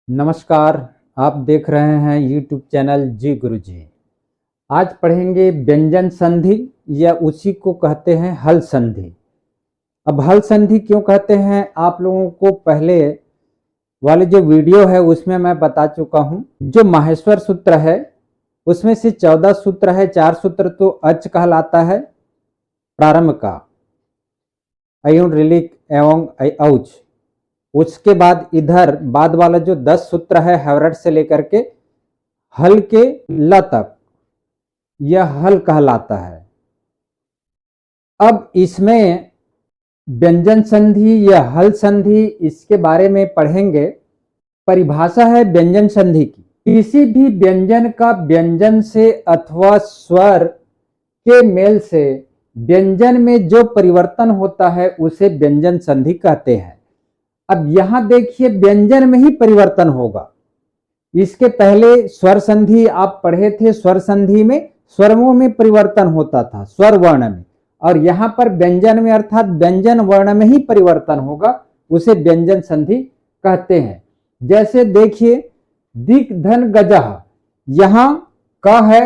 नमस्कार। आप देख रहे हैं यूट्यूब चैनल जी गुरुजी। आज पढ़ेंगे व्यंजन संधि या उसी को कहते हैं हल संधि। अब हल संधि क्यों कहते हैं, आप लोगों को पहले वाले जो वीडियो है उसमें मैं बता चुका हूं। जो माहेश्वर सूत्र है उसमें से 14 सूत्र है, 4 सूत्र तो अच कहलाता है प्रारंभ का, अयुण ऋलिक एवं औच। उसके बाद इधर बाद वाला जो 10 सूत्र है हैवरट से लेकर के हल के ल तक, यह हल कहलाता है। अब इसमें व्यंजन संधि या हल संधि, इसके बारे में पढ़ेंगे। परिभाषा है व्यंजन संधि की, किसी भी व्यंजन का व्यंजन से अथवा स्वर के मेल से व्यंजन में जो परिवर्तन होता है उसे व्यंजन संधि कहते हैं। अब यहां देखिए व्यंजन में ही परिवर्तन होगा। इसके पहले स्वर संधि आप पढ़े थे, स्वर संधि में स्वरों में परिवर्तन होता था, स्वर वर्ण में, और यहां पर व्यंजन में अर्थात व्यंजन वर्ण में ही परिवर्तन होगा, उसे व्यंजन संधि कहते हैं। जैसे देखिए दिक धन गजह, यहां क है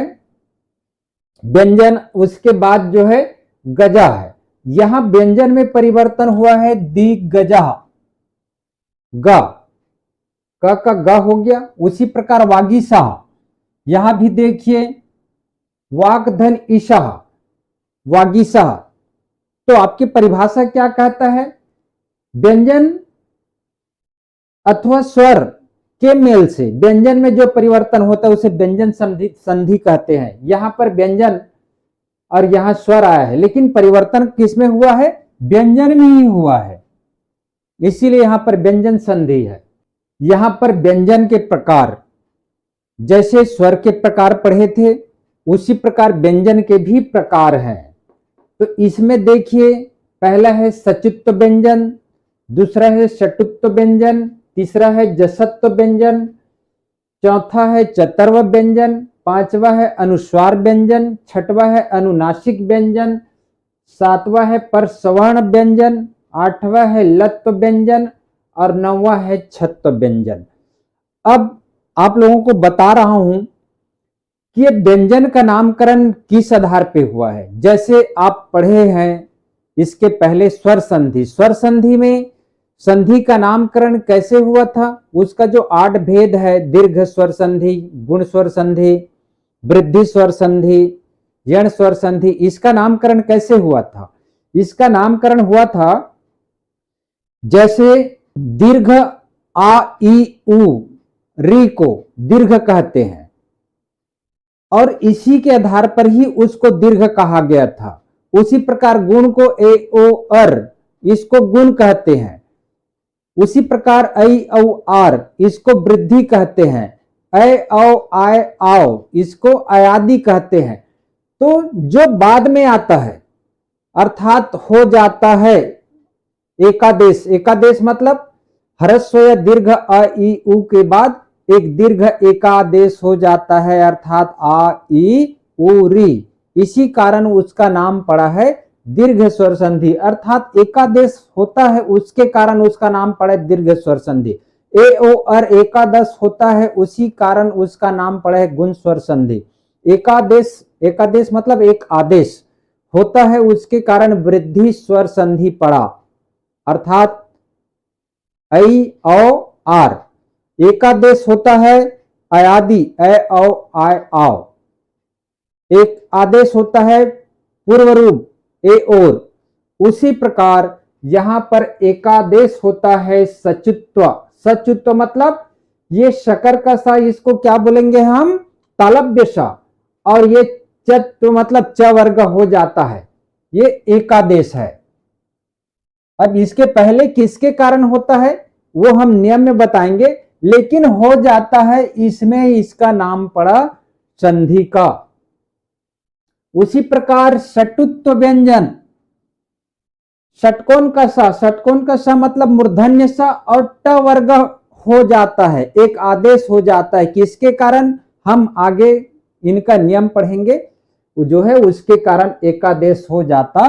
व्यंजन, उसके बाद जो है गजा है, यहां व्यंजन में परिवर्तन हुआ है दिक गजह, ग का ग हो गया। उसी प्रकार वागीशाह, यहां भी देखिए वाक धन ईशाह, वागीशाह। तो आपकी परिभाषा क्या कहता है, व्यंजन अथवा स्वर के मेल से व्यंजन में जो परिवर्तन होता है उसे व्यंजन संधि कहते हैं। यहां पर व्यंजन और यहां स्वर आया है, लेकिन परिवर्तन किसमें हुआ है, व्यंजन में ही हुआ है, इसीलिए यहां पर व्यंजन संधि है। यहां पर व्यंजन के प्रकार, जैसे स्वर के प्रकार पढ़े थे उसी प्रकार व्यंजन के भी प्रकार हैं। तो इसमें देखिए पहला है सचुत्व व्यंजन, दूसरा है षटुत्व व्यंजन, तीसरा है जसत्व व्यंजन, चौथा है चतुर्व व्यंजन, पांचवा है अनुस्वार व्यंजन, छठवा है अनुनासिक व्यंजन, सातवां है परसवर्ण व्यंजन, आठवां है लत्व व्यंजन और नौवां है छत्व व्यंजन। अब आप लोगों को बता रहा हूं कि ये व्यंजन का नामकरण किस आधार पे हुआ है। जैसे आप पढ़े हैं इसके पहले स्वर संधि, स्वर संधि में संधि का नामकरण कैसे हुआ था, उसका जो 8 भेद है, दीर्घ स्वर संधि, गुण स्वर संधि, वृद्धि स्वर संधि, यण स्वर संधि, इसका नामकरण कैसे हुआ था। इसका नामकरण हुआ था जैसे दीर्घ आ ई उ री को दीर्घ कहते हैं और इसी के आधार पर ही उसको दीर्घ कहा गया था। उसी प्रकार गुण को ए ओ अर, इसको गुण कहते हैं। उसी प्रकार ऐ औ आर, इसको वृद्धि कहते हैं। ऐ औ आय आओ, इसको अयादि कहते हैं। तो जो बाद में आता है अर्थात हो जाता है एकादेश, एकादेश मतलब ह्रस्व या दीर्घ अ ई उ के बाद एक दीर्घ एकादेश हो जाता है अर्थात आ ई उ री, इसी कारण उसका नाम पड़ा है दीर्घ स्वर संधि, अर्थात एकादेश होता है उसके कारण उसका नाम पड़ा है दीर्घ स्वर संधि। ए ओ अर एकादश होता है उसी कारण उसका नाम पड़ा है गुण स्वर संधि। एकादेश, एकादेश मतलब एक आदेश होता है उसके कारण वृद्धि स्वर संधि पड़ा, अर्थात ऐ औ आर। एकादेश होता है अयादि ऐ औ आय आओ। एक आदेश होता है पूर्व रूप ए और। उसी प्रकार यहां पर एकादेश होता है सचुत्व। सचुत्व मतलब ये शकर का सा, इसको क्या बोलेंगे हम, तालव्य सा, और ये चत्व मतलब च वर्ग हो जाता है, ये एकादेश है। अब इसके पहले किसके कारण होता है वो हम नियम में बताएंगे, लेकिन हो जाता है इसमें, इसका नाम पड़ा संधि का। उसी प्रकार षटुत्व व्यंजन, षटकोण का सा, षटकोण का सा मतलब मूर्धन्य सा और ट वर्ग हो जाता है, एक आदेश हो जाता है। किसके कारण, हम आगे इनका नियम पढ़ेंगे, जो है उसके कारण एकादेश हो जाता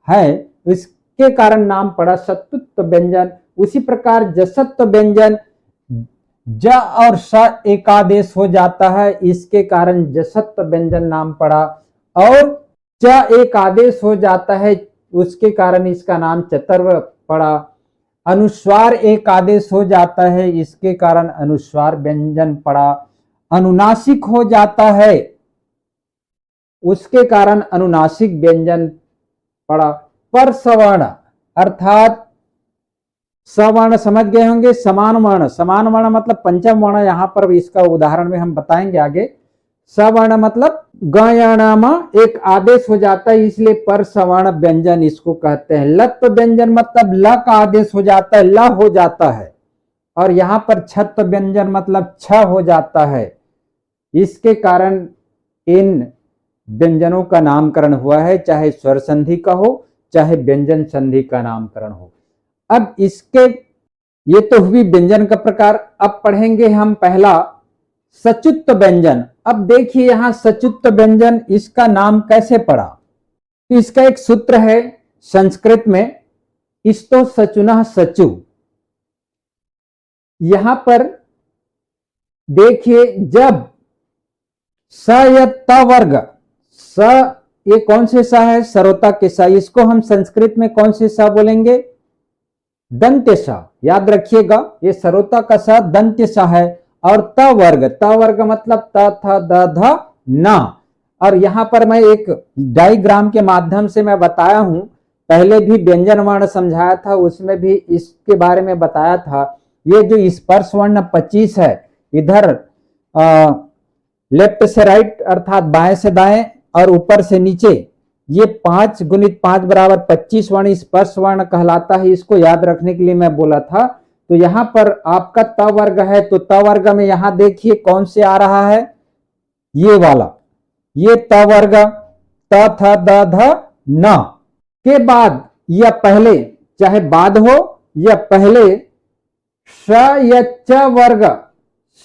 है, इसके कारण नाम पड़ा सतुत्व व्यंजन। उसी प्रकार जसत्व व्यंजन, ज और स एकादेश हो जाता है, इसके कारण जसत्व व्यंजन नाम पड़ा। और च एक आदेश हो जाता है, उसके कारण इसका नाम चतुर्व पड़ा। अनुस्वार एक आदेश हो जाता है, इसके कारण अनुस्वार व्यंजन पड़ा। अनुनासिक हो जाता है, उसके कारण अनुनासिक व्यंजन पड़ा। पर सवर्ण अर्थात सवर्ण समझ गए होंगे, समान वर्ण, समान वर्ण मतलब पंचम वर्ण, यहां पर इसका उदाहरण में हम बताएंगे आगे। सवर्ण मतलब गयणामा एक आदेश हो जाता है, इसलिए पर सवर्ण व्यंजन इसको कहते हैं। लत्व व्यंजन मतलब ल का आदेश हो जाता है, ल हो जाता है। और यहां पर छत्व व्यंजन मतलब छ हो जाता है, इसके कारण इन व्यंजनों का नामकरण हुआ है, चाहे स्वर संधि का हो चाहे व्यंजन संधि का नामकरण हो। अब इसके ये तो हुई व्यंजन का प्रकार। अब पढ़ेंगे हम पहला सचुत्व व्यंजन। अब देखिए यहां सचुत्व व्यंजन, इसका नाम कैसे पड़ा। तो इसका एक सूत्र है संस्कृत में, इस्तो सचुनः सचु। यहां पर देखिए जब स या त वर्ग, स ये कौन से सा है, सरोता के सा, इसको हम संस्कृत में कौन से सा बोलेंगे, दंत्य सा। याद रखिएगा ये सरोता का सा दंत्य सा है। और त वर्ग मतलब त थ द ध न। और यहां पर मैं एक डायग्राम के माध्यम से मैं बताया हूं, पहले भी व्यंजन वर्ण समझाया था, उसमें भी इसके बारे में बताया था। ये जो स्पर्श वर्ण 25 है, इधर लेफ्ट से राइट अर्थात बाएं से दाएं और ऊपर से नीचे, ये 5 गुणित 5 बराबर 25 वर्ण स्पर्श वर्ण कहलाता है। इसको याद रखने के लिए मैं बोला था। तो यहां पर आपका त वर्ग है, तो त वर्ग में यहां देखिए कौन से आ रहा है, ये वाला, ये त वर्ग, त थ द ध न के बाद या पहले, चाहे बाद हो या पहले, स या च वर्ग,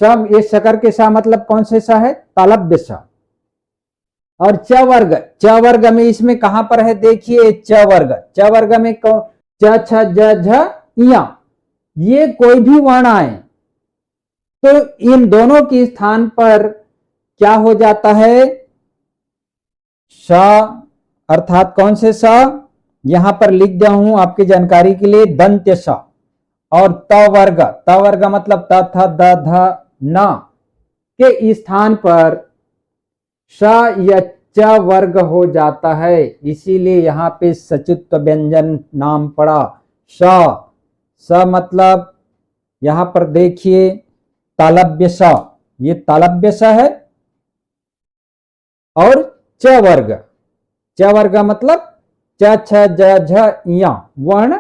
सब ये शकर के सा मतलब कौन से सा है, तालव्य सा। और च वर्ग में इसमें कहां पर है, देखिए च वर्ग में कौन, च छ ज झ इया, ये कोई भी वर्ण आए तो इन दोनों के स्थान पर क्या हो जाता है, स अर्थात कौन से स, यहां पर लिख दिया हूं आपकी जानकारी के लिए, दंत्य स। और त वर्ग मतलब त थ द ध न के स्थान पर स या च वर्ग हो जाता है, इसीलिए यहां पे सचुत्व व्यंजन नाम पड़ा। स मतलब यहां पर देखिए तालव्य स, ये तालव्य स है। और च वर्ग मतलब च छ ज झ इया वर्ण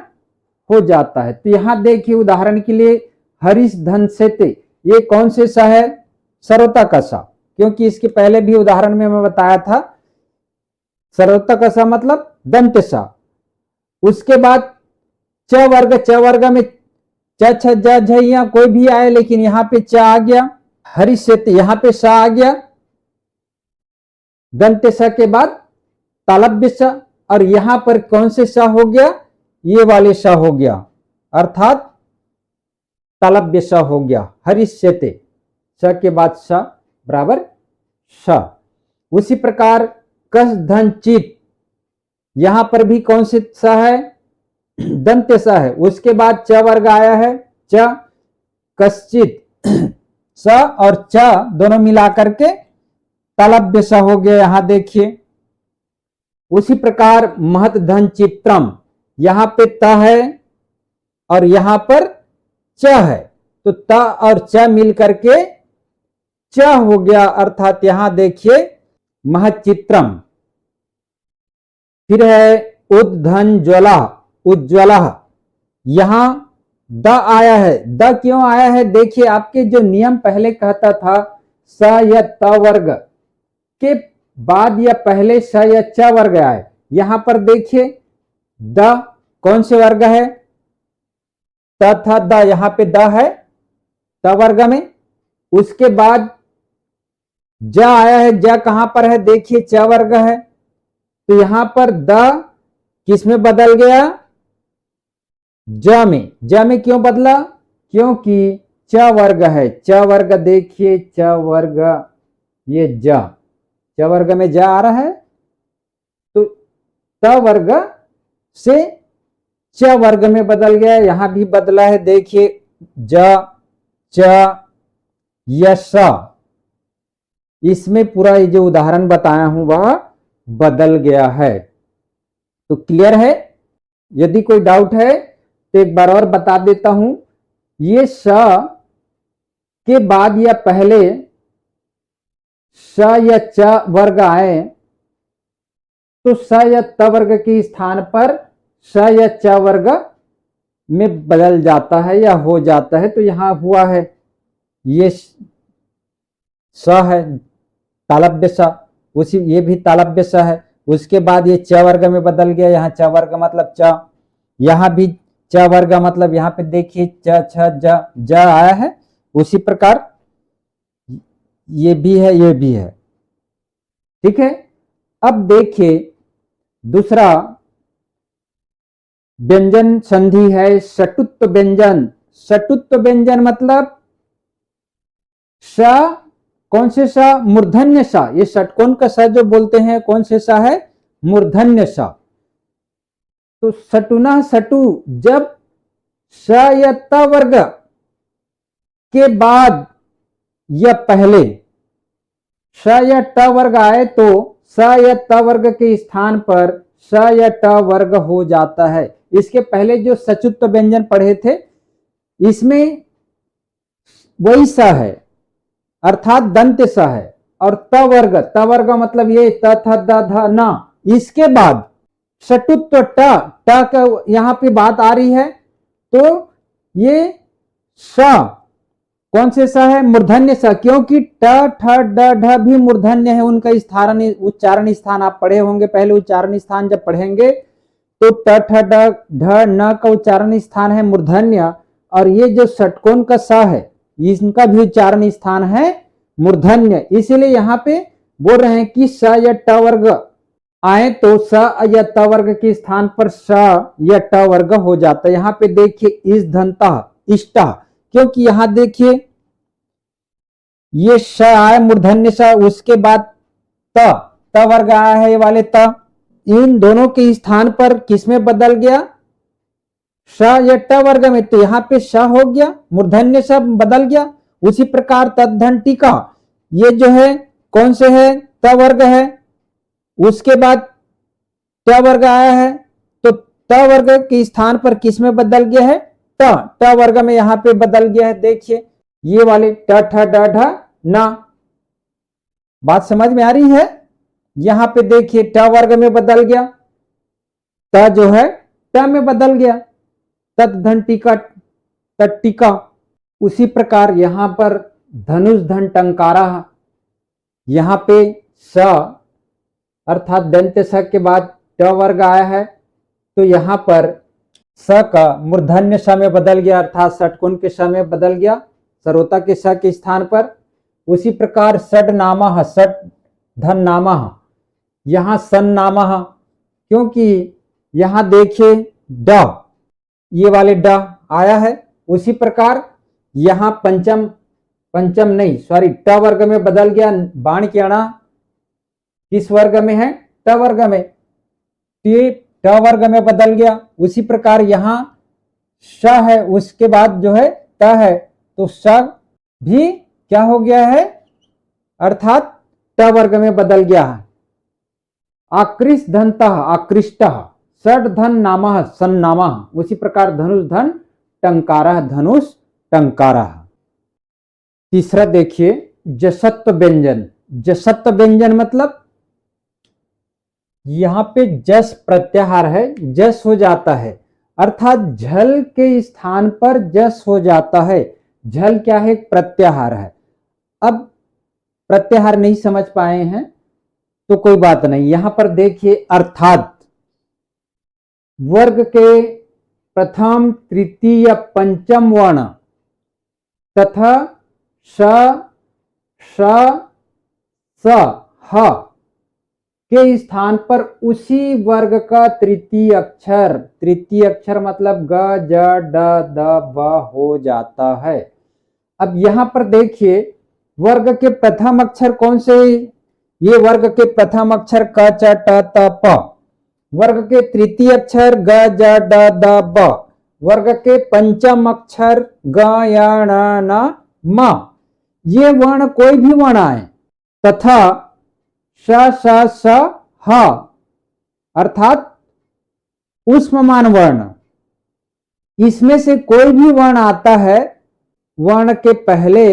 हो जाता है। तो यहां देखिए उदाहरण के लिए हरीश धन से ते, ये कौन से सा है, सरोता का सा, क्योंकि इसके पहले भी उदाहरण में मैं बताया था, सरोता का सा मतलब दंत्य सा। उसके बाद च वर्ग में च छ ज झ इया कोई भी आए, लेकिन यहां पे च आ गया, हरीश से ते यहां पे सा आ गया, दंत्य स के बाद तालव्य स। और यहां पर कौन से स हो गया, ये वाले स हो गया, अर्थात तालव्य स हो गया, हरिष्यते, स के बाद स बराबर स। उसी प्रकार कस धन चित, यहां पर भी कौन से स है, दंत्य स है। उसके बाद च वर्ग आया है, च कश्चित, स और च दोनों मिलाकर के तालव्य स हो गया, यहां देखिए। उसी प्रकार महत धन चित्रम, यहां पे त है और यहां पर च है, तो त और च मिलकर के च हो गया, अर्थात यहां देखिए महचित्रम। फिर है उद्धन ज्वला, उज्ज्वला, यहां द आया है। द क्यों आया है, देखिए आपके जो नियम पहले कहता था स या त वर्ग के बाद या पहले स या च वर्ग आए, यहां पर देखिए द कौन से वर्ग है, त था द, यहां पे द है त वर्ग में। उसके बाद ज आया है, ज कहां पर है, देखिए च वर्ग है, तो यहां पर द किस में बदल गया, ज में। ज में क्यों बदला, क्योंकि च वर्ग है, च वर्ग देखिए, च वर्ग, ये च वर्ग में ज आ रहा है, तो त वर्ग से च वर्ग में बदल गया, यहां भी बदला है, देखिए ज च यश, इसमें पूरा ये जो उदाहरण बताया हूं वह बदल गया है। तो क्लियर है? यदि कोई डाउट है तो एक बार और बता देता हूं, ये स के बाद या पहले स या च वर्ग आए तो स या त वर्ग के स्थान पर स या च वर्ग में बदल जाता है या हो जाता है। तो यहां हुआ है, ये स है, तालव्य स, उसी ये भी तालव्य स है, उसके बाद ये च वर्ग में बदल गया, यहाँ च वर्ग मतलब च, यहाँ भी च वर्ग मतलब यहाँ पे देखिए च छ ज आया है, उसी प्रकार ये भी है, ये भी है। ठीक है, अब देखिए दूसरा व्यंजन संधि है षटुत्व व्यंजन। षटुत्व व्यंजन मतलब स, कौन से स? मूर्धन्य स। ये षटकोण का स जो बोलते हैं, कौन से स है? मूर्धन्य स। तो षटुना षटु, जब स या त वर्ग के बाद या पहले स या ट वर्ग आए तो स या त वर्ग के स्थान पर स या ट वर्ग हो जाता है। इसके पहले जो सचुत्व व्यंजन पढ़े थे, इसमें वही स है, अर्थात दंत स है, और त वर्ग मतलब ये त थ द ध न, इसके बाद षटुत्व ट का यहां पे बात आ रही है, तो ये स कौन से स है? मूर्धन्य स, क्योंकि ट ठ ड ढ भी मूर्धन्य है, उनका स्थान उच्चारण स्थान आप पढ़े होंगे, पहले उच्चारण स्थान जब पढ़ेंगे तो ट ठ ड ढ न का उच्चारण स्थान है मूर्धन्य, और ये जो षटकोण का स है इनका भी उच्चारण स्थान है मूर्धन्य। इसीलिए यहाँ पे बोल रहे हैं कि स या ट वर्ग आए तो स या त वर्ग के स्थान पर स या ट वर्ग हो जाता है। यहाँ पे देखिए इस धनता इष्टा, क्योंकि यहां देखिए ये श आया मूर्धन्य स, उसके बाद त वर्ग आया है, ये वाले त, इन दोनों के स्थान पर किसमें बदल गया? श या ट वर्ग में, तो यहाँ पे श हो गया, मूर्धन्य स बदल गया। उसी प्रकार तद्धन टीका, ये जो है कौन से है? त वर्ग है, उसके बाद ट वर्ग आया है, तो त वर्ग के स्थान पर किसमें बदल गया है? ट वर्ग में यहाँ पे बदल गया है। देखिए ये वाले ट ठ ड ढ न, बात समझ में आ रही है? यहां पे देखिए ट वर्ग में बदल गया, त जो है ट में बदल गया, तद्धन टीका तट्टिका। उसी प्रकार यहां पर धनुष धन टंकारा, यहां पे स अर्थात दंत्य स के बाद ट वर्ग आया है, तो यहां पर स का मूर्धन्य स में बदल गया, अर्थात षटकोण के स में बदल गया, सरोता के स के स्थान पर। उसी प्रकार षड नामा, षट धन नामा, यहां सन नामा, क्योंकि यहां देखिए ड, ये वाले ड आया है। उसी प्रकार यहां पंचम नहीं सॉरी ट वर्ग में बदल गया, बाण के अणा किस वर्ग में है? ट वर्ग में, ये ट वर्ग में बदल गया। उसी प्रकार यहां श है, उसके बाद जो है त है, तो श भी क्या हो गया है? अर्थात ट वर्ग में बदल गया है। आकृष्ट धनता आकृष्ट, षड धन नामा सन नामा, उसी प्रकार धनुष धन टंकारा धनुष टंकारा। तीसरा देखिए जसत्व व्यंजन। जसत्व व्यंजन मतलब यहां पे जस प्रत्याहार है, जस हो जाता है, अर्थात झल के स्थान पर जस हो जाता है। झल क्या है? प्रत्याहार है। अब प्रत्याहार नहीं समझ पाए हैं तो कोई बात नहीं, यहां पर देखिए अर्थात वर्ग के प्रथम तृतीय पंचम वर्ण तथा श श स ह के स्थान पर उसी वर्ग का तृतीय अक्षर मतलब ग ज ड द ब हो जाता है। अब यहां पर देखिए वर्ग के प्रथम अक्षर कौन से? ये वर्ग के प्रथम अक्षर क च ट त प। वर्ग के तृतीय अक्षर ग ज ड द ब। वर्ग के पंचम अक्षर ग य ण न म। ये वर्ण कोई भी वर्ण आए तथा श श स ह अर्थात उष्ममान वर्ण, इसमें से कोई भी वर्ण आता है वर्ण के पहले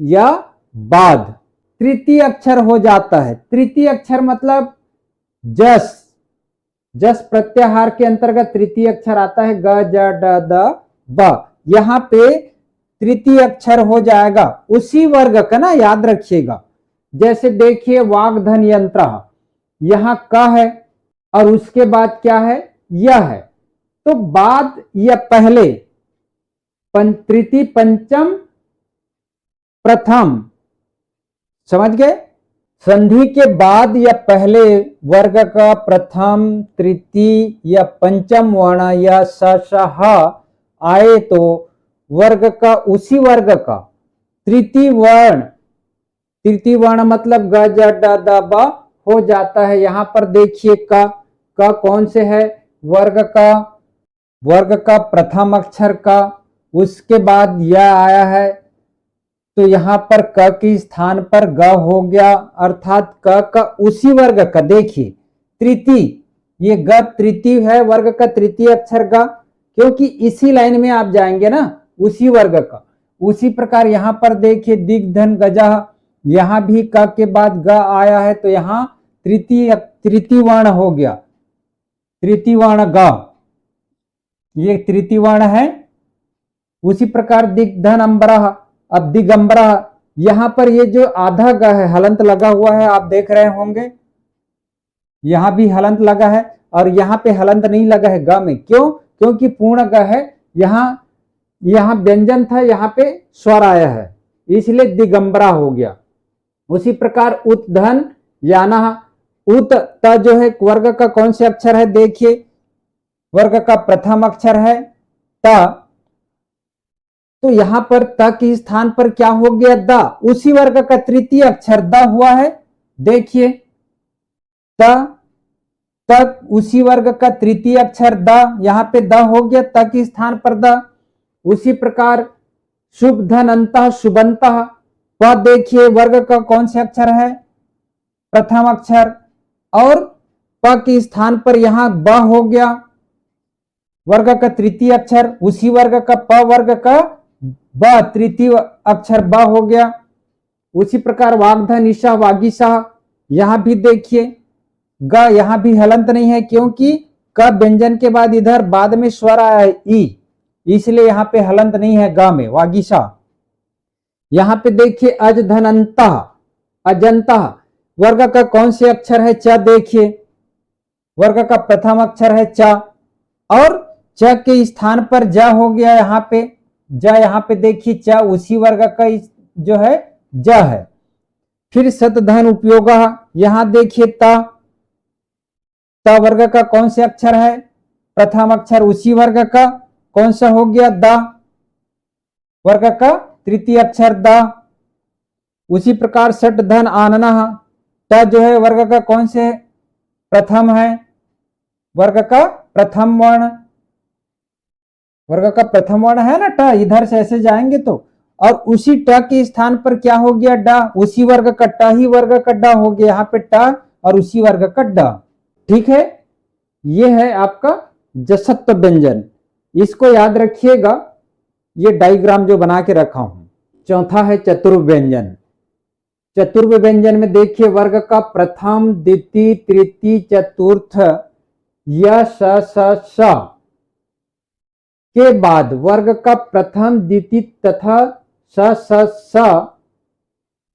या बाद तृतीय अक्षर हो जाता है। तृतीय अक्षर मतलब जस, जस प्रत्याहार के अंतर्गत तृतीय अक्षर आता है ग ज ड द ब। यहां पे तृतीय अक्षर हो जाएगा उसी वर्ग का ना, याद रखिएगा। जैसे देखिए वाग्धन यंत्र, यहां क है और उसके बाद क्या है? यह है। तो बाद या पहले तृतीय पंचम प्रथम, समझ गए? संधि के बाद या पहले वर्ग का प्रथम तृतीय या पंचम वर्ण या स श ह आए तो वर्ग का उसी वर्ग का तृतीय वर्ण, तृतीय वर्ण मतलब ग ज ड द ब हो जाता है। यहां पर देखिए क कौन से है? वर्ग का प्रथम अक्षर का, उसके बाद यह आया है तो यहां पर क के स्थान पर ग हो गया, अर्थात क का उसी वर्ग का। देखिए तृतीय, ये ग तृतीय है, वर्ग का तृतीय अक्षर ग, क्योंकि इसी लाइन में आप जाएंगे ना उसी वर्ग का। उसी प्रकार यहां पर देखिए दिग्धन गजा, यहां भी क के बाद ग आया है तो यहां तृतीय वर्ण हो गया, तृतीय वर्ण ग, ये तृतीय वर्ण है। उसी प्रकार दिग्धन अंबरः, अब दिगंबरः, यहां पर ये जो आधा ग है हलंत लगा हुआ है, आप देख रहे होंगे यहां भी हलंत लगा है और यहां पे हलंत नहीं लगा है ग में। क्यों? क्योंकि पूर्ण ग है, यहां व्यंजन था, यहां पे स्वर आया है, इसलिए दिगंबरा हो गया। उसी प्रकार उत्धन याना, उत त जो है वर्ग का कौन से अक्षर है? देखिए वर्ग का प्रथम अक्षर है त, तो यहां पर त के स्थान पर क्या हो गया? द, उसी वर्ग का तृतीय अक्षर द हुआ है। देखिए त, तक उसी वर्ग का तृतीय अक्षर द, यहां पे द हो गया, त के स्थान पर द। उसी प्रकार शुभ धन अंतः शुभंतः, प देखिए वर्ग का कौन से अक्षर है? प्रथम अक्षर, और प के स्थान पर यहां ब हो गया, वर्ग का तृतीय अक्षर, उसी वर्ग का प वर्ग का ब तृतीय अक्षर ब हो गया। उसी प्रकार वाग्धन ईशा वागीशा, यहां भी देखिए ग, यहां भी हलंत नहीं है क्योंकि क व्यंजन के बाद इधर बाद में स्वर आया है ई, इसलिए यहां पे हलंत नहीं है ग में, वागीशा। यहां पे देखिए अज धनंता, अजंता, वर्ग का कौन से अक्षर है? च, देखिए वर्ग का प्रथम अक्षर है च, और च के स्थान पर ज हो गया, यहां पे ज, यहां पे देखिए च उसी वर्ग का जो है ज है। फिर सतधन उपयोग, यहां देखिए त वर्ग का कौन से अक्षर है? प्रथम अक्षर, उसी वर्ग का कौन सा हो गया? द, वर्ग का तृतीय अक्षर द। उसी प्रकार सट धन आनना, त जो है वर्ग का कौन से प्रथम है? वर्ग का प्रथम वर्ण, वर्ग का प्रथम वर्ण है ना ट, इधर से ऐसे जाएंगे तो, और उसी ट के स्थान पर क्या हो गया? ड, उसी वर्ग का ट ही वर्ग का ड हो गया, यहाँ पे ट और उसी वर्ग का ड। ठीक है, ये है आपका जसत्व व्यंजन, इसको याद रखिएगा, ये डायग्राम जो बना के रखा हूं। चौथा है चतुर्व व्यंजन। चतुर्व व्यंजन में देखिए वर्ग का प्रथम द्वितीय तृतीय चतुर्थ य स स स के बाद वर्ग का प्रथम द्वितीय तथा स स स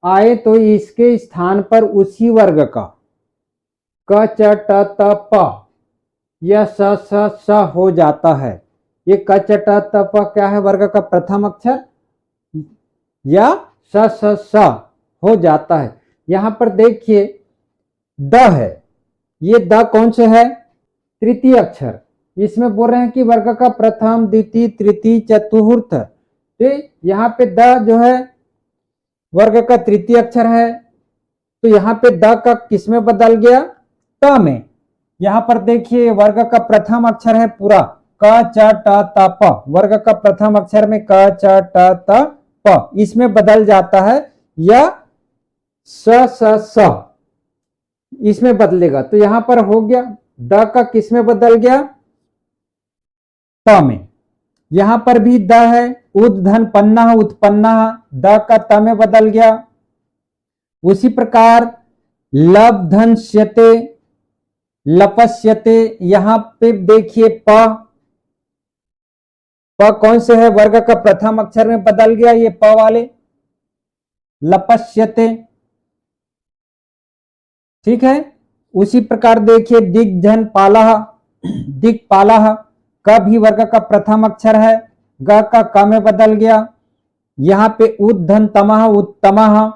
आए तो इसके स्थान पर उसी वर्ग का क च ट त प यह स स स हो जाता है। ये क च ट त प क्या है? वर्ग का प्रथम अक्षर, या स स स हो जाता है। यहां पर देखिए द है, ये द कौन से है? तृतीय अक्षर। इसमें बोल रहे हैं कि वर्ग का प्रथम द्वितीय तृतीय चतुर्थ, तो यहाँ पे द जो है वर्ग का तृतीय अक्षर है, तो यहाँ पे द का किस में बदल गया? त में। यहाँ पर देखिए वर्ग का प्रथम अक्षर है पूरा क च ट त प, वर्ग का प्रथम अक्षर में क च ट त प, इसमें बदल जाता है या स इसमें बदलेगा। तो यहां पर हो गया द का किस में बदल गया? त में। यहां पर भी द है, उद्धन पन्ना उत्पन्ना, द का त में बदल गया। उसी प्रकार लब्धन्स्यते लपस्यते, यहां पे देखिए प कौन से है? वर्ग का प्रथम अक्षर में बदल गया, ये प वाले लपस्यते, ठीक है। उसी प्रकार देखिए दिग्जन पाला, दिक्पाला, क भी वर्ग का प्रथम अक्षर है, ग का क में बदल गया। यहां पे उद्धन तमह उत्तमः,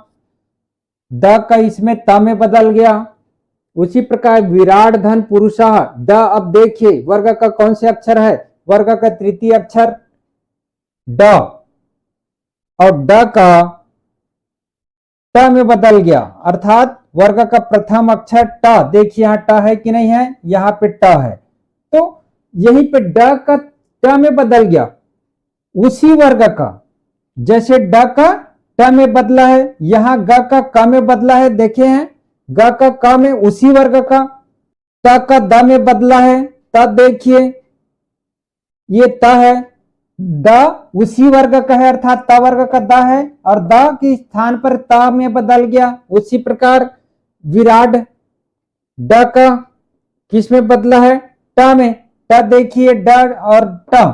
द का इसमें त में बदल गया। उसी प्रकार विराट धन पुरुषः, द अब देखिए वर्ग का कौन से अक्षर है? वर्ग का तृतीय अक्षर ड, और ड का ट में बदल गया, अर्थात वर्ग का प्रथम अक्षर ट, देखिए यहां ट है कि नहीं है? यहां पे ट है, तो यहीं पे ड का ट में बदल गया, उसी वर्ग का। जैसे ड का ट में बदला है, यहां ग का क में बदला है, देखे हैं ग का क में उसी वर्ग का। त का द में बदला है, त देखिए ये त है, द उसी वर्ग का है, अर्थात त वर्ग का द है, और द के स्थान पर त में बदल गया। उसी प्रकार विराट ड का किस में बदला है? ट में। ट देखिए ड और ट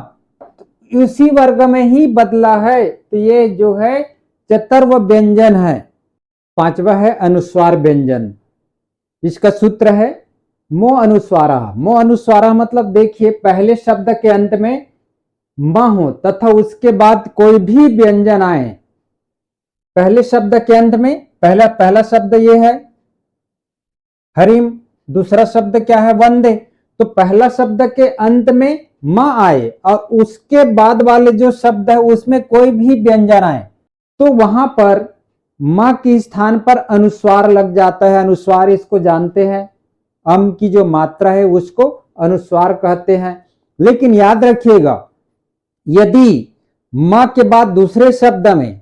उसी वर्ग में ही बदला है, तो ये जो है चतुर्व व्यंजन है। पांचवा है अनुस्वार व्यंजन, इसका सूत्र है मो अनुस्वारा। मो अनुस्वारा मतलब देखिए पहले शब्द के अंत में म हो तथा उसके बाद कोई भी व्यंजन आए। पहले शब्द के अंत में पहला शब्द ये है हरिम, दूसरा शब्द क्या है? वंदे। तो पहला शब्द के अंत में म आए और उसके बाद वाले जो शब्द है उसमें कोई भी व्यंजन आए, तो वहां पर म के स्थान पर अनुस्वार लग जाता है। अनुस्वार इसको जानते हैं, अम की जो मात्रा है उसको अनुस्वार कहते हैं। लेकिन याद रखिएगा, यदि म के बाद दूसरे शब्द में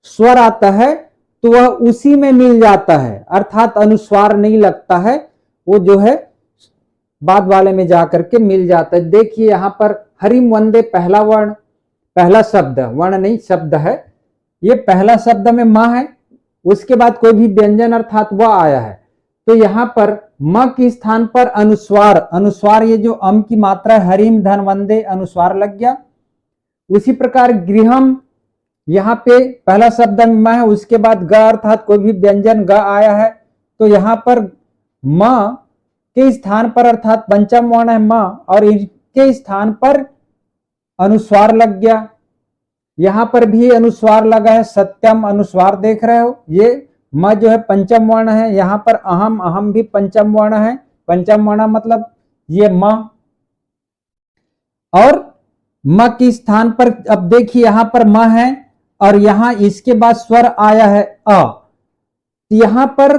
स्वर आता है तो वह उसी में मिल जाता है, अर्थात अनुस्वार नहीं लगता है, वो जो है बाद वाले में जाकर के मिल जाता है। देखिए यहां पर हरिम वंदे पहला वर्ण, पहला शब्द, वर्ण नहीं शब्द है, ये पहला शब्द में म है, उसके बाद कोई भी व्यंजन अर्थात वह आया है, तो यहां पर म के स्थान पर अनुस्वार, अनुस्वार ये जो अम की मात्रा है हरिम धन वंदे, अनुस्वार लग गया। उसी प्रकार गृहम, यहाँ पे पहला शब्द में म है, उसके बाद ग अर्थात कोई भी व्यंजन ग आया है, तो यहाँ पर म के स्थान पर अर्थात पंचम वर्ण है म, और इनके स्थान पर अनुस्वार लग गया। यहां पर भी अनुस्वार लगा है, सत्यम अनुस्वार देख रहे हो, ये म जो है पंचम वर्ण है, यहां पर अहम, अहम भी पंचम वर्ण है, पंचम वर्ण मतलब ये म। और म के स्थान पर अब देखिए यहां पर म है और यहां इसके बाद स्वर आया है अ, यहां पर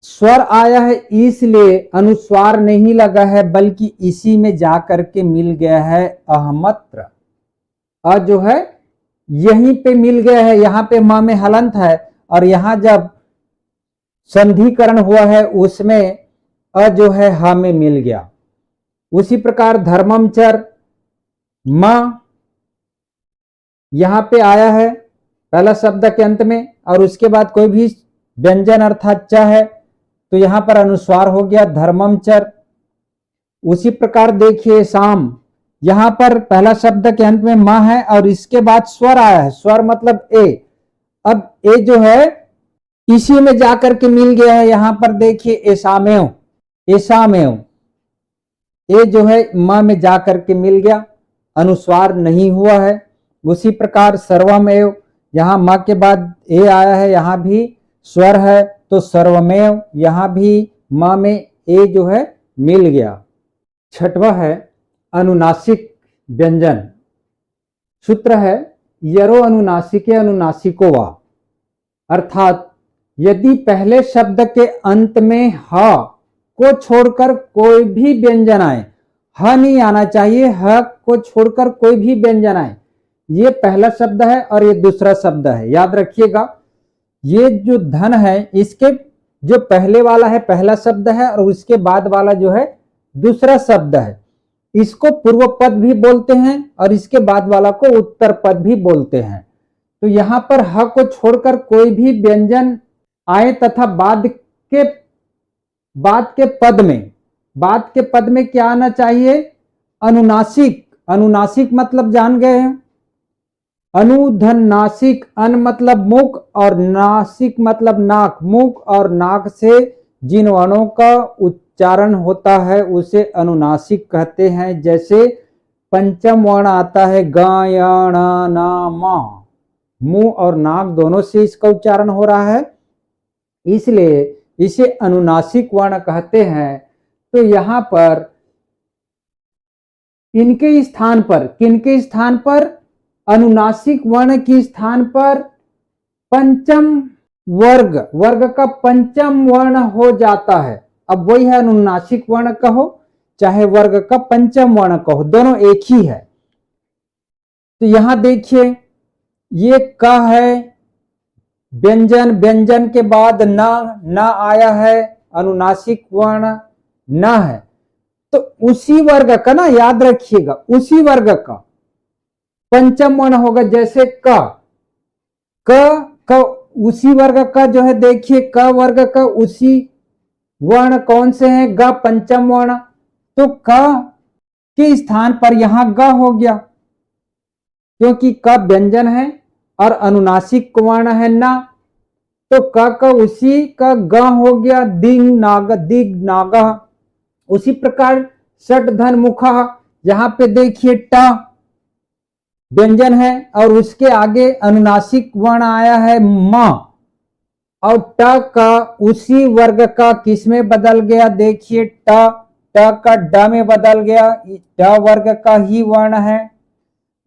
स्वर आया है इसलिए अनुस्वार नहीं लगा है, बल्कि इसी में जाकर के मिल गया है अहमत्र। अ जो है यहीं पे मिल गया है, यहां पे म में हलंत है और यहां जब संधिकरण हुआ है उसमें अ जो है ह में मिल गया। उसी प्रकार धर्ममचर म यहां पे आया है पहला शब्द के अंत में और उसके बाद कोई भी व्यंजन अर्थात च है, तो यहां पर अनुस्वार हो गया धर्ममचर। उसी प्रकार देखिए शाम, यहां पर पहला शब्द के अंत में म है और इसके बाद स्वर आया है, स्वर मतलब ए। अब ए जो है इसी में जाकर के मिल गया है, यहां पर देखिए एसामेव, एसामेव, ए जो है म में जाकर के मिल गया, अनुस्वार नहीं हुआ है। उसी प्रकार सर्वमेव, यहां म के बाद ए आया है, यहां भी स्वर है, तो सर्वमेव, यहां भी म में ए जो है मिल गया। छठवां है अनुनासिक व्यंजन। सूत्र है यरो अनुनासिके अनुनासिको वा, अर्थात यदि पहले शब्द के अंत में ह को छोड़कर कोई भी व्यंजन आए, ह नहीं आना चाहिए, ह को छोड़कर कोई भी व्यंजन आए, ये पहला शब्द है और ये दूसरा शब्द है, याद रखिएगा। ये जो धन है इसके जो पहले वाला है पहला शब्द है और उसके बाद वाला जो है दूसरा शब्द है, इसको पूर्व पद भी बोलते हैं और इसके बाद वाला को उत्तर पद भी बोलते हैं। तो यहां पर ह को छोड़कर कोई भी व्यंजन आए तथा बाद के पद में क्या आना चाहिए, अनुनासिक। अनुनासिक मतलब जान गए हैं, अनुधन नासिक, अन मतलब मुख और नासिक मतलब नाक। मुख और नाक से जिन वर्णों का उच्चारण होता है उसे अनुनासिक कहते हैं। जैसे पंचम वर्ण आता है ग य ण न म, मुंह और नाक दोनों से इसका उच्चारण हो रहा है, इसलिए इसे अनुनासिक वर्ण कहते हैं। तो यहां पर किनके स्थान पर अनुनासिक वर्ण के स्थान पर पंचम वर्ग का पंचम वर्ण हो जाता है। अब वही है, अनुनासिक वर्ण कहो चाहे वर्ग का पंचम वर्ण कहो, दोनों एक ही है। तो यहां देखिए ये क है, व्यंजन के बाद न आया है, अनुनासिक वर्ण न है। तो उसी वर्ग का ना, याद रखिएगा, उसी वर्ग का पंचम वर्ण होगा। जैसे क उसी वर्ग का जो है, देखिए क वर्ग का उसी वर्ण कौन से हैं, ग पंचम वर्ण। तो क के स्थान पर यहां ग हो गया, क्योंकि क व्यंजन है और अनुनासिक वर्ण है न, तो क का उसी का ग हो गया, दिग नाग। उसी प्रकार षट धन मुखा, यहां पे देखिए ट व्यंजन है और उसके आगे अनुनासिक वर्ण आया है म, और ट का उसी वर्ग का किस में बदल गया, देखिए ट का ड में बदल गया, ट वर्ग का ही वर्ण है।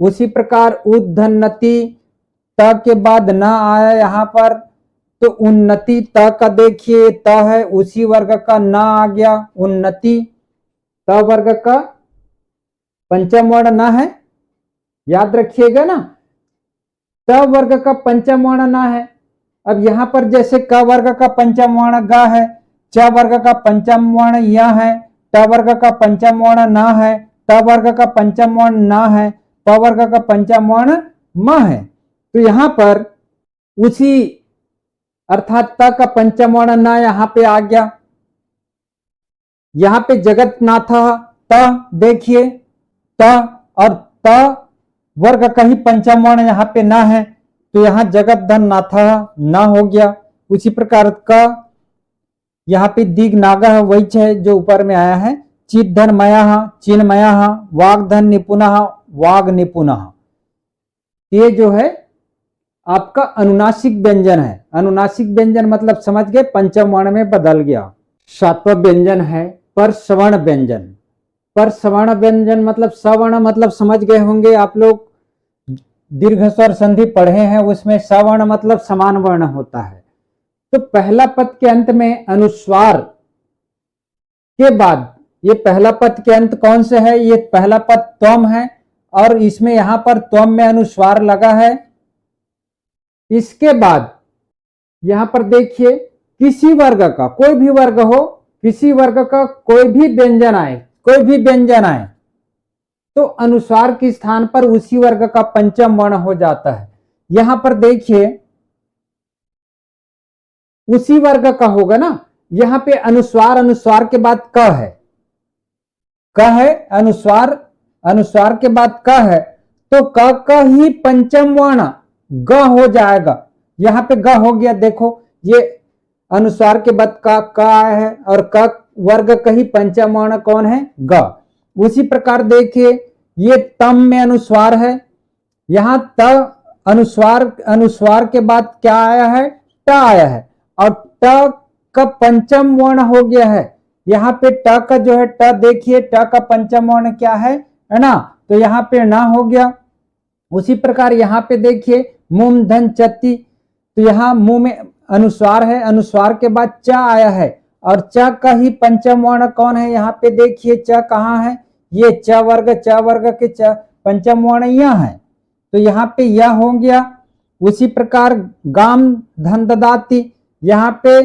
उसी प्रकार उद्धन्नति, त के बाद न आया यहां पर, तो उन्नति त का देखिए त है उसी वर्ग का, न आ गया उन्नति, त वर्ग का पंचम वर्ण न है, याद रखिएगा ना, त वर्ग का पंचम वर्ण न है। अब यहां पर जैसे क वर्ग का पंचम वर्ण ग है, च वर्ग का पंचम वर्ण य है, ट वर्ग का पंचम वर्ण न है, त वर्ग का पंचम वर्ण न है, प वर्ग का पंचम वर्ण म है। तो यहां पर उसी अर्थात त का पंचम वर्ण न यहां पे आ गया। यहां पे जगन्नाथ त, देखिए त और त वर्ग का ही पंचम वर्ण यहाँ पे न है, तो यहाँ जगत धन नाथ न हो गया। उसी प्रकार का यहाँ पे दिग नाग है, वही है जो ऊपर में आया है, चित धन मया चिन्मया, वाग धन निपुण वाग निपुण। ये जो है आपका अनुनासिक व्यंजन है। अनुनासिक व्यंजन मतलब समझ गए, पंचम वर्ण में बदल गया। सातवां व्यंजन है पर सवर्ण व्यंजन। पर सवर्ण व्यंजन मतलब सवर्ण मतलब समझ गए होंगे आप लोग, दीर्घ स्वर संधि पढ़े हैं, उसमें सवर्ण मतलब समान वर्ण होता है। तो पहला पद के अंत में अनुस्वार के बाद, ये पहला पद के अंत कौन से है, ये पहला पद त्वम है और इसमें यहां पर त्वम में अनुस्वार लगा है। इसके बाद यहां पर देखिए किसी वर्ग का, कोई भी वर्ग हो, किसी वर्ग का कोई भी व्यंजन आए, तो अनुस्वार के स्थान पर उसी वर्ग का पंचम वर्ण हो जाता है। यहां पर देखिए उसी वर्ग का होगा ना, यहां पे अनुस्वार के बाद क है, अनुस्वार के बाद क है, तो क का ही पंचम वर्ण ग हो जाएगा। यहां पे ग हो गया, देखो ये अनुस्वार के बाद क आया है और क वर्ग का ही पंचम वर्ण कौन है, ग। उसी प्रकार देखिए ये तम में अनुस्वार है, यहां त अनुस्वार के बाद क्या आया है, ट आया है और ट का पंचम वर्ण हो गया है। यहाँ पे ट का जो है, ट देखिए ट का पंचम वर्ण क्या है ना, तो यहाँ पे न हो गया। उसी प्रकार यहाँ पे देखिए मुम धन चति, तो यहाँ मुंह में अनुस्वार है, अनुस्वार के बाद च आया है और च का ही पंचम वर्ण कौन है, यहाँ पे देखिए च कहाँ है, ये च वर्ग के च पंचम वर्ण यह है, तो यहाँ पे यह हो गया। उसी प्रकार गाम धन ददाती, यहाँ पे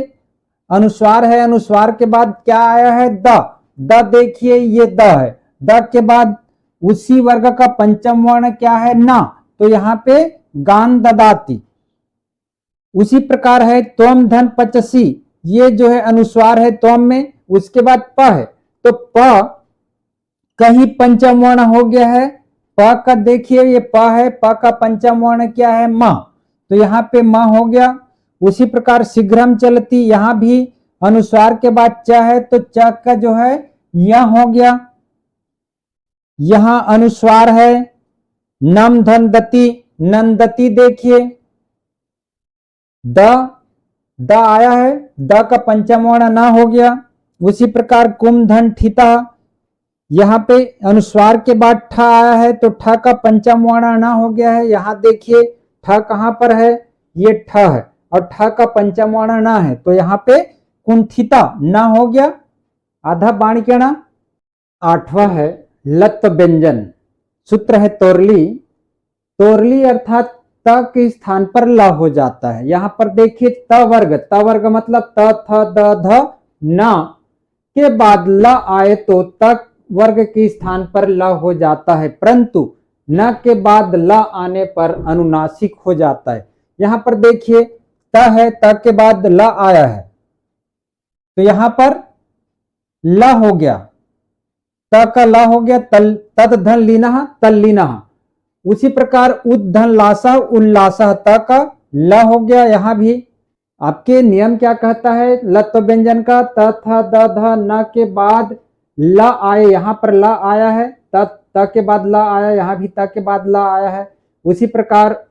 अनुस्वार है, अनुस्वार के बाद क्या आया है, द देखिए ये द है, द के बाद उसी वर्ग का पंचम वर्ण क्या है, ना, तो यहाँ पे गान ददाती। उसी प्रकार है त्वम धन पचसी, ये जो है अनुस्वार है त्वम में, उसके बाद प है, तो प कहीं पंचम वर्ण हो गया है, प का देखिए ये प है, प का पंचम वर्ण क्या है, म, तो यहाँ पे म हो गया। उसी प्रकार शीघ्रम चलती, यहां भी अनुस्वार के बाद च है, तो च का जो है यह हो गया। यहां अनुस्वार है नम धन दति, नंदती देखिए द आया है, द का पंचम वर्ण ना हो गया। उसी प्रकार कुम धन ठिता, यहाँ पे अनुस्वार के बाद ठ आया है, तो ठ का पंचम वर्ण ना हो गया है। यहाँ देखिए ठ कहां पर है, ये ठ है और ठ का पंचम वर्ण ना है, तो यहाँ पे कुंठिता ना हो गया, आधा बाणिकेणा। आठवां है लत्व व्यंजन, सूत्र है तोरली, तोरली अर्थात त के स्थान पर ल हो जाता है। यहां पर देखिए त वर्ग मतलब त थ द ध न के बाद ल आए तो त वर्ग के स्थान पर ल हो जाता है, परंतु न के बाद ल आने पर अनुनासिक हो जाता है। यहां पर देखिए त है, त के बाद ल आया है, तो यहां पर ल हो गया, त का ल हो गया, तद धन लीना तल्लीना। उसी प्रकार उद्धन लासा उल्लासा, त का ल हो गया। यहां भी आपके नियम क्या कहता है, लत्व व्यंजन का त थ द ध न के बाद ल आए, यहां पर ल आया है, त के बाद ल आया, यहां भी त के बाद ल आया है। उसी प्रकार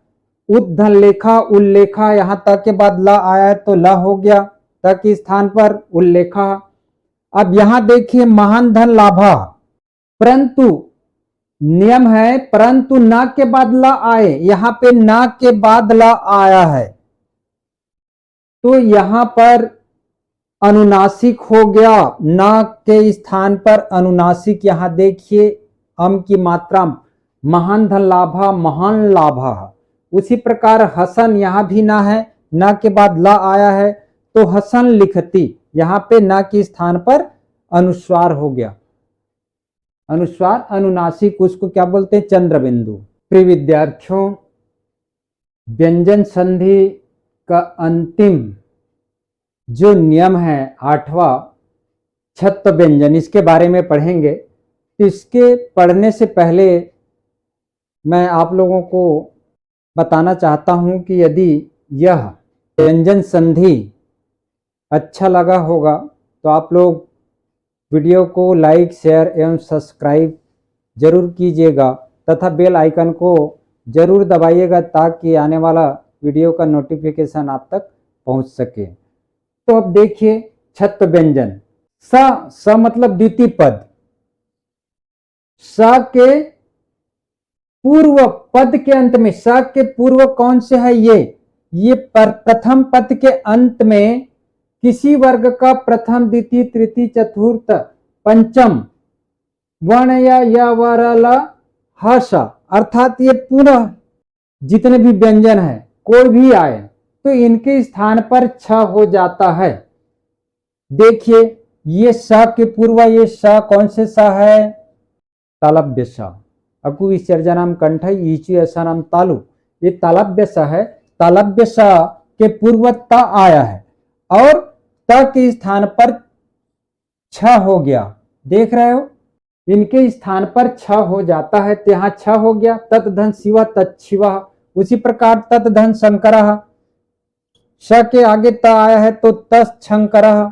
उद्धन लेखा उल्लेखा, यहां त के बाद ल आया है, तो ल हो गया, त के स्थान पर उल्लेखा। अब यहां देखिए महान धन लाभा, परंतु नियम है परंतु ना के बाद ला आए, यहां पे ना के बाद ला आया है, तो यहां पर अनुनासिक हो गया, ना के स्थान पर अनुनासिक। यहां देखिए अम की मात्रा, महान धन लाभा महान लाभा। उसी प्रकार हसन, यहां भी ना है, ना के बाद ला आया है, तो हसन लिखती, यहां पे ना के स्थान पर अनुस्वार हो गया, अनुस्वार अनुनासिक, उसको क्या बोलते हैं, चंद्रबिंदु। प्रिय विद्यार्थियों, व्यंजन संधि का अंतिम जो नियम है आठवां छत्व व्यंजन, इसके बारे में पढ़ेंगे। इसके पढ़ने से पहले मैं आप लोगों को बताना चाहता हूं कि यदि यह व्यंजन संधि अच्छा लगा होगा तो आप लोग वीडियो को लाइक शेयर एवं सब्सक्राइब जरूर कीजिएगा तथा बेल आइकन को जरूर दबाइएगा ताकि आने वाला वीडियो का नोटिफिकेशन आप तक पहुंच सके। तो अब देखिए छत्व व्यंजन, स मतलब द्वितीय पद, स के पूर्व पद के अंत में, स के पूर्व कौन से है, ये प्रथम पद के अंत में किसी वर्ग का प्रथम द्वितीय तृतीय चतुर्थ पंचम वर्ण या वरल हर्ष, अर्थात ये पुनः जितने भी व्यंजन है कोई भी आए तो इनके स्थान पर छ हो जाता है। देखिए ये स के पूर्व, ये स कौन से स है, तालव्य स, अकु विसर्जनम कंठ ईचु ऐसा नाम तालु, ये तालव्य स है। तालव्य स के पूर्व त आया है और त के स्थान पर छ हो गया, देख रहे हो, इनके स्थान पर छ हो जाता है, तो यहां छ हो गया। तत् धन शिव तत्शिव, उसी प्रकार तत् धन शंकर, श के आगे त आया है तो तस् शंकर,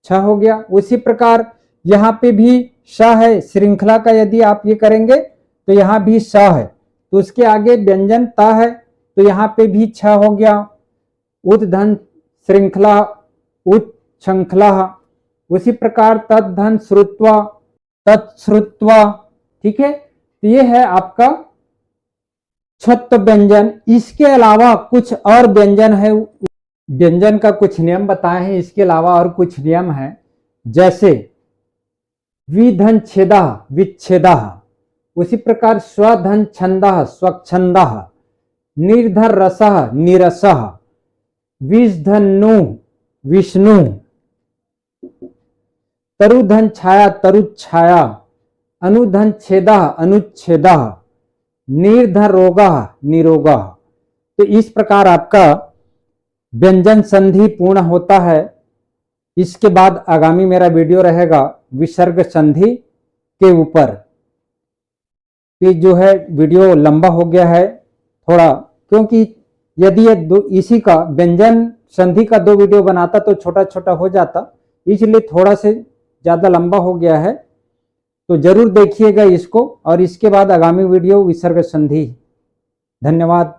छ हो गया। उसी प्रकार यहाँ पे भी श है, श्रृंखला का यदि आप ये करेंगे तो यहाँ भी श है, तो उसके आगे व्यंजन त है, तो यहाँ पे भी छ हो गया। उद धन श्रृंखला उद श्रृंखला, उसी प्रकार तत् धन श्रुत्वा तत्श्रुत्वा, ठीक है। तो ये है आपका छत्त व्यंजन। इसके अलावा कुछ और व्यंजन है, व्यंजन का कुछ नियम बताए हैं, इसके अलावा और कुछ नियम है, जैसे विधन छेदा विच्छेदा, उसी प्रकार स्वधन छंदा स्वच्छंदा, निर्धर रसः निरसः, विषधनु विष्णु, तरुधन छाया तरुच्छाया, अनुधन छेदा अनुच्छेदा, निर्धर रोगा निरोगा। तो इस प्रकार आपका व्यंजन संधि पूर्ण होता है। इसके बाद आगामी मेरा वीडियो रहेगा विसर्ग संधि के ऊपर। ये जो है वीडियो लंबा हो गया है थोड़ा, क्योंकि यदि ये इसी का व्यंजन संधि का 2 वीडियो बनाता तो छोटा छोटा हो जाता, इसलिए थोड़ा से ज़्यादा लंबा हो गया है। तो जरूर देखिएगा इसको, और इसके बाद आगामी वीडियो विसर्ग संधि। धन्यवाद।